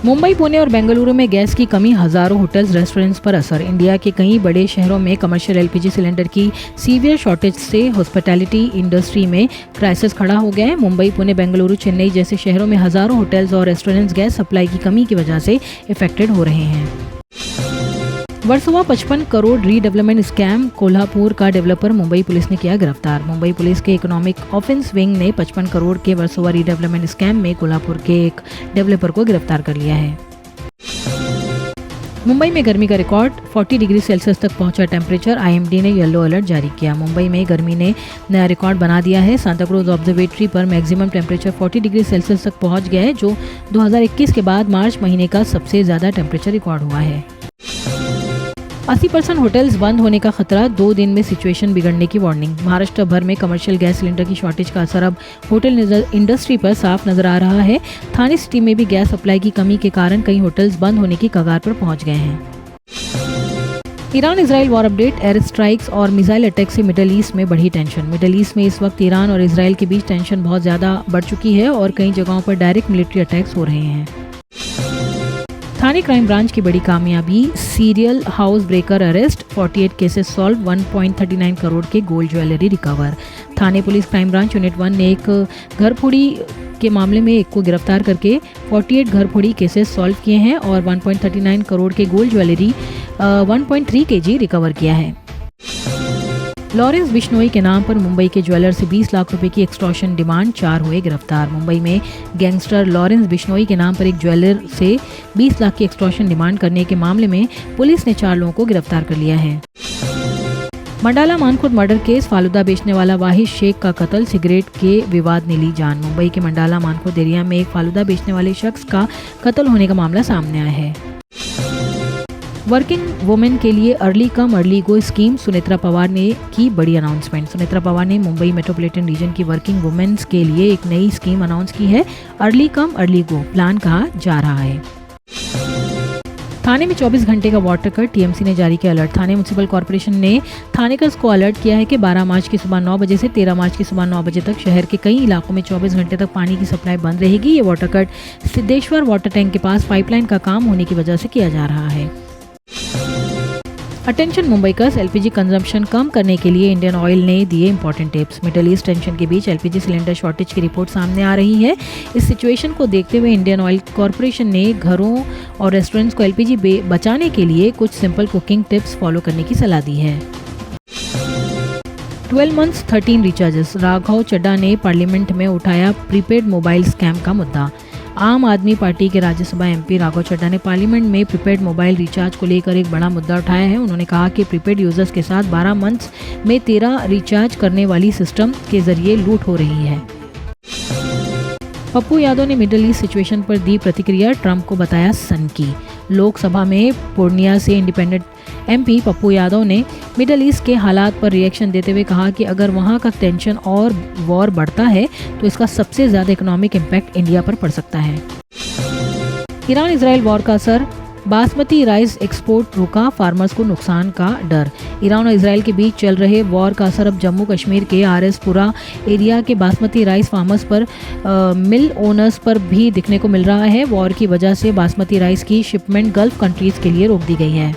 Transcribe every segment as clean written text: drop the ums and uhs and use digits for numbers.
मुंबई, पुणे और बेंगलुरु में गैस की कमी, हजारों होटल्स रेस्टोरेंट्स पर असर। इंडिया के कई बड़े शहरों में कमर्शियल एलपीजी सिलेंडर की सीवियर शॉर्टेज से हॉस्पिटैलिटी इंडस्ट्री में क्राइसिस खड़ा हो गया है। मुंबई, पुणे, बेंगलुरु, चेन्नई जैसे शहरों में हजारों होटल्स और रेस्टोरेंट्स गैस सप्लाई की कमी की वजह से इफेक्टेड हो रहे हैं। वर्सोवा 55 करोड़ रीडेवलपमेंट स्कैम, कोल्हापुर का डेवलपर मुंबई पुलिस ने किया गिरफ्तार। मुंबई पुलिस के इकोनॉमिक ऑफेंस विंग ने 55 करोड़ के वर्सोवा रीडेवलपमेंट स्कैम में कोल्हापुर के एक डेवलपर को गिरफ्तार कर लिया है। मुंबई में गर्मी का रिकॉर्ड 40 डिग्री सेल्सियस तक पहुंचा टेम्परेचर, आईएमडी ने येलो अलर्ट जारी किया। मुंबई में गर्मी ने नया रिकॉर्ड बना दिया है। सांताक्रूज ऑब्जर्वेटरी पर मैक्सिमम टेम्परेचर 40 डिग्री सेल्सियस तक पहुंच गया है, जो 2021 के बाद मार्च महीने का सबसे ज्यादा टेम्परेचर रिकॉर्ड हुआ है। 80% होटल्स बंद होने का खतरा, 2 दिन में सिचुएशन बिगड़ने की वार्निंग। महाराष्ट्र भर में कमर्शियल गैस सिलेंडर की शॉर्टेज का असर अब होटल इंडस्ट्री पर साफ नजर आ रहा है। थाने सिटी में भी गैस सप्लाई की कमी के कारण कई होटल्स बंद होने की कगार पर पहुंच गए हैं। Iran Israel war update, air strikes और मिसाइल अटैक से मिडल ईस्ट में बढ़ी टेंशन। मिडल ईस्ट में इस वक्त ईरान और इजराइल के बीच टेंशन बहुत ज्यादा बढ़ चुकी है और कई जगहों पर डायरेक्ट मिलिट्री अटैक्स हो रहे हैं। थाने क्राइम ब्रांच की बड़ी कामयाबी, serial house breaker arrest, 48 cases solve, 1.39 crore के गोल्ड ज्वेलरी रिकवर। थाने पुलिस क्राइम ब्रांच यूनिट 1 ने एक घरफोड़ी के मामले में एक को गिरफ्तार करके 48 घरफोड़ी केसेस सॉल्व किए हैं और 1.39 करोड़ के गोल्ड ज्वेलरी 1.3 kg रिकवर किया है। लॉरेंस बिश्नोई के नाम पर मुंबई के ज्वेलर से 20 लाख रुपए की एक्सटॉर्शन डिमांड, 4 हुए गिरफ्तार। मुंबई में गैंगस्टर लॉरेंस बिश्नोई के नाम पर एक ज्वेलर से 20 लाख की एक्सटॉर्शन डिमांड करने के मामले में पुलिस ने 4 लोगों को गिरफ्तार कर लिया है। Mandala Mankhurd murder case, falooda बेचने वाला वाहिद शेख का कत्ल, सिगरेट के विवाद ने ली जान। मुंबई के मंडाला मानखुर्द एरिया में एक फालूदा बेचने वाले शख्स का कत्ल होने का मामला सामने आया है। वर्किंग वुमेन के लिए अर्ली कम अर्ली गो स्कीम, सुनेत्रा पवार ने की बड़ी अनाउंसमेंट। सुनेत्रा पवार ने मुंबई मेट्रोपॉलिटन रीजन की वर्किंग वुमेन्स के लिए एक नई स्कीम अनाउंस की है। अर्ली कम अर्ली गो प्लान कहा जा रहा है। थाने में 24 घंटे का वाटर कट, टीएमसी ने जारी किया अलर्ट। थाने म्युनिसिपल कॉर्पोरेशन ने थानेकर्स को अलर्ट किया है कि 12 मार्च की सुबह 9 बजे से 13 मार्च की सुबह 9 बजे तक शहर के कई इलाकों में 24 घंटे तक पानी की सप्लाई बंद रहेगी। ये water cut Siddheshwar water tank के पास पाइपलाइन का काम होने की वजह से किया जा रहा है। अटेंशन मुंबईकर्स, एलपीजी कंजम्पशन कम करने के लिए इंडियन ऑयल ने दिए important tips. Middle east tension के बीच एलपीजी सिलेंडर शॉर्टेज की रिपोर्ट सामने आ रही है। इस सिचुएशन को देखते हुए इंडियन ऑयल कॉरपोरेशन ने घरों और रेस्टोरेंट्स को एलपीजी बचाने के लिए कुछ सिंपल कुकिंग टिप्स फॉलो करने की सलाह दी है। 12 months 13 रिचार्जेस, राघव चड्ढा ने पार्लियामेंट में उठाया प्रीपेड मोबाइल स्कैम का मुद्दा। आम आदमी पार्टी के राज्यसभा एमपी राघव चड्ढा ने पार्लियामेंट में प्रीपेड मोबाइल रिचार्ज को लेकर एक बड़ा मुद्दा उठाया है। उन्होंने कहा कि प्रीपेड यूजर्स के साथ 12 मंथ्स में 13 रिचार्ज करने वाली सिस्टम के जरिए लूट हो रही है। पप्पू यादव ने मिडल ईस्ट सिचुएशन पर दी प्रतिक्रिया, ट्रंप को बताया सनकी। लोकसभा में पूर्णिया से इंडिपेंडेंट एमपी पप्पू यादव ने मिडल ईस्ट के हालात पर रिएक्शन देते हुए कहा कि अगर वहां का टेंशन और वॉर बढ़ता है तो इसका सबसे ज्यादा इकोनॉमिक इम्पैक्ट इंडिया पर पड़ सकता है। ईरान इजराइल वॉर का असर, बासमती राइस एक्सपोर्ट रुका, फार्मर्स को नुकसान का डर। ईरान और इजराइल के बीच चल रहे वॉर का असर अब जम्मू कश्मीर के आरएसपुरा एरिया के बासमती राइस फार्मर्स पर, मिल ओनर्स पर भी दिखने को मिल रहा है। वॉर की वजह से बासमती राइस की शिपमेंट गल्फ कंट्रीज के लिए रोक दी गई है।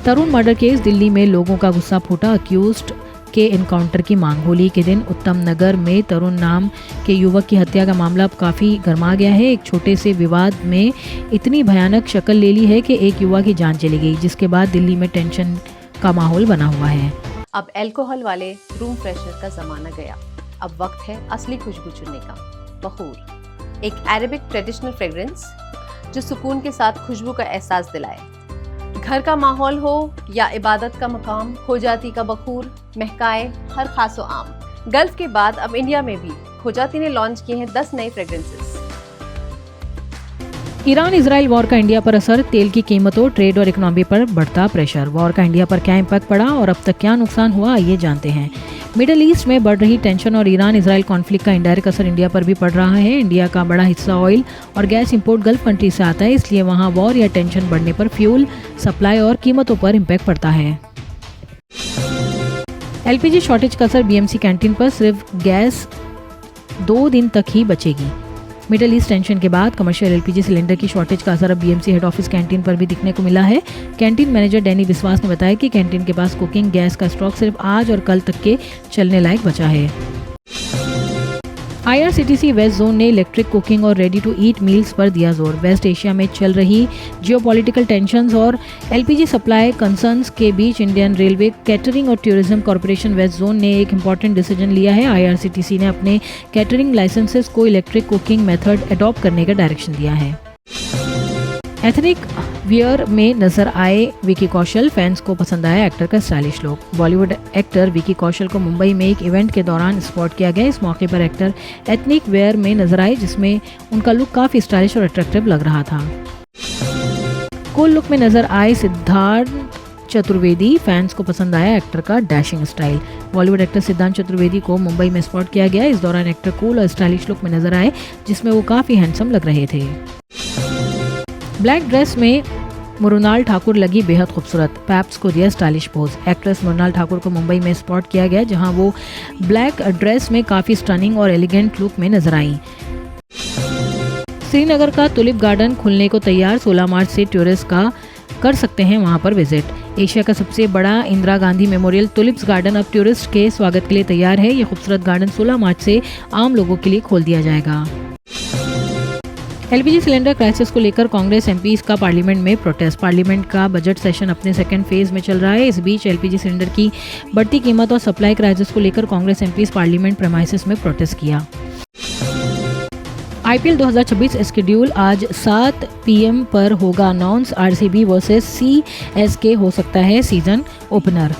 तरुण मर्डर केस, दिल्ली में लोगों का गुस्सा फूटा, अक्यूज्ड के एनकाउंटर की मांग। होली के दिन उत्तम नगर में तरुण नाम के युवक की हत्या का मामला अब काफी गर्मा गया है। एक छोटे से विवाद में इतनी भयानक शक्ल ले ली है कि एक युवा की जान चली गई, जिसके बाद दिल्ली में टेंशन का माहौल बना हुआ है। अब अल्कोहल वाले रूम फ्रेशनर का जमाना गया। अब वक्त है असली खुशबू चुनने का। बखूर, एक अरेबिक ट्रेडिशनल फ्रेग्रेंस जो सुकून के साथ खुशबू का एहसास दिलाए। घर का माहौल हो या इबादत का मकाम, खोजाती का बखूर महकाए हर खासो आम। गल्फ के बाद अब इंडिया में भी खोजाती ने लॉन्च किए हैं 10 नए फ्रेग्रेंसेस। ईरान इजराइल वॉर का इंडिया पर असर, तेल की कीमतों, ट्रेड और इकोनॉमी पर बढ़ता प्रेशर। वॉर का इंडिया पर क्या इम्पैक्ट पड़ा और अब तक क्या नुकसान हुआ, आइए जानते हैं। मिडिल ईस्ट में बढ़ रही टेंशन और ईरान इजराइल कॉन्फ्लिक्ट का इंडायरेक्ट असर इंडिया पर भी पड़ रहा है। इंडिया का बड़ा हिस्सा ऑयल और गैस इंपोर्ट गल्फ कंट्री से आता है, इसलिए वहां वॉर या टेंशन बढ़ने पर फ्यूल सप्लाई और कीमतों पर इम्पैक्ट पड़ता है। एलपीजी शॉर्टेज का असर बीएमसी कैंटीन पर, सिर्फ गैस 2 दिन तक ही बचेगी। मिडल ईस्ट टेंशन के बाद कमर्शियल एलपीजी सिलेंडर की शॉर्टेज का असर अब बीएमसी हेड ऑफिस कैंटीन पर भी दिखने को मिला है। कैंटीन मैनेजर डैनी विश्वास ने बताया कि कैंटीन के पास कुकिंग गैस का स्टॉक सिर्फ आज और कल तक के चलने लायक बचा है। आईआरसीटीसी वेस्ट जोन ने इलेक्ट्रिक कुकिंग और रेडी टू ईट मील्स पर दिया जोर। वेस्ट एशिया में चल रही जियोपॉलिटिकल टेंशंस और एलपीजी सप्लाई कंसर्न्स के बीच इंडियन रेलवे कैटरिंग और टूरिज्म कॉर्पोरेशन वेस्ट जोन ने एक इम्पॉर्टेंट डिसीजन लिया है। आईआरसीटीसी ने अपने कैटरिंग लाइसेंसेस को इलेक्ट्रिक कुकिंग मेथड अडॉप्ट करने का डायरेक्शन दिया है। एथनिक वियर में नजर आए विकी कौशल, फैंस को पसंद आया एक्टर का stylish look. Bollywood actor Vicky Kaushal को मुंबई में एक इवेंट के दौरान स्पॉट किया गया। इस मौके पर एक्टर एथनिक वेयर में नजर आए, जिसमें उनका लुक काफी स्टाइलिश और अट्रैक्टिव लग रहा था। कूल लुक में नजर आए सिद्धार्थ चतुर्वेदी, फैंस को पसंद आया एक्टर का dashing style. Bollywood actor Siddharth Chaturvedi को मुंबई में स्पॉट किया गया। इस दौरान एक्टर कूल और स्टाइलिश लुक में नजर आए, जिसमें वो काफी हैंडसम लग रहे थे। ब्लैक ड्रेस में मृणाल ठाकुर लगी बेहद खूबसूरत, पैप्स को दिया stylish pose. Actress Mrunal Thakur को मुंबई में स्पॉट किया गया, जहां वो ब्लैक ड्रेस में काफ़ी स्टनिंग और एलिगेंट लुक में नजर आई। श्रीनगर का टुलिप गार्डन खुलने को तैयार, 16 मार्च से टूरिस्ट का कर सकते हैं वहां पर विजिट। एशिया का सबसे बड़ा Indira Gandhi memorial tulips garden अब टूरिस्ट के स्वागत के लिए तैयार है। ये खूबसूरत गार्डन 16 मार्च से आम लोगों के लिए खोल दिया जाएगा। एलपीजी सिलेंडर क्राइसिस को लेकर कांग्रेस एमपीज का पार्लियामेंट में प्रोटेस्ट। पार्लियामेंट का बजट सेशन अपने सेकंड फेज में चल रहा है। इस बीच एलपीजी सिलेंडर की बढ़ती कीमत और सप्लाई क्राइसिस को लेकर कांग्रेस एमपीज पार्लियामेंट प्रेमाइसेस में प्रोटेस्ट किया। आईपीएल 2026 शेड्यूल आज 7 PM पर होगा अनाउंस। आरसीबी वर्सेस सीएसके हो सकता है सीजन ओपनर।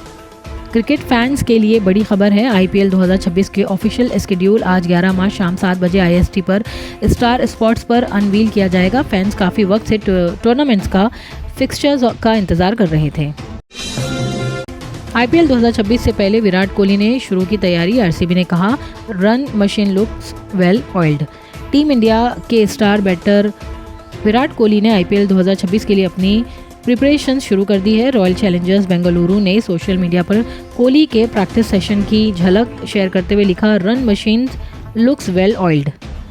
क्रिकेट फैंस के लिए बड़ी खबर है। आईपीएल 2026 के ऑफिशियल शेड्यूल आज 11 मार्च शाम 7 बजे IST पर स्टार स्पोर्ट्स पर अनवील किया जाएगा। फैंस काफ़ी वक्त से टूर्नामेंट्स का फिक्सचर्स का इंतजार कर रहे थे। आईपीएल 2026 से पहले विराट कोहली ने शुरू की तैयारी। आरसीबी ने कहा run machine looks well oiled. Team India के स्टार बैटर विराट कोहली ने आईपीएल 2026 के लिए अपनी प्रिपरेशन शुरू कर दी है। रॉयल चैलेंजर्स बेंगलुरु ने सोशल मीडिया पर कोहली के प्रैक्टिस सेशन की झलक शेयर करते हुए लिखा run machine looks well oiled.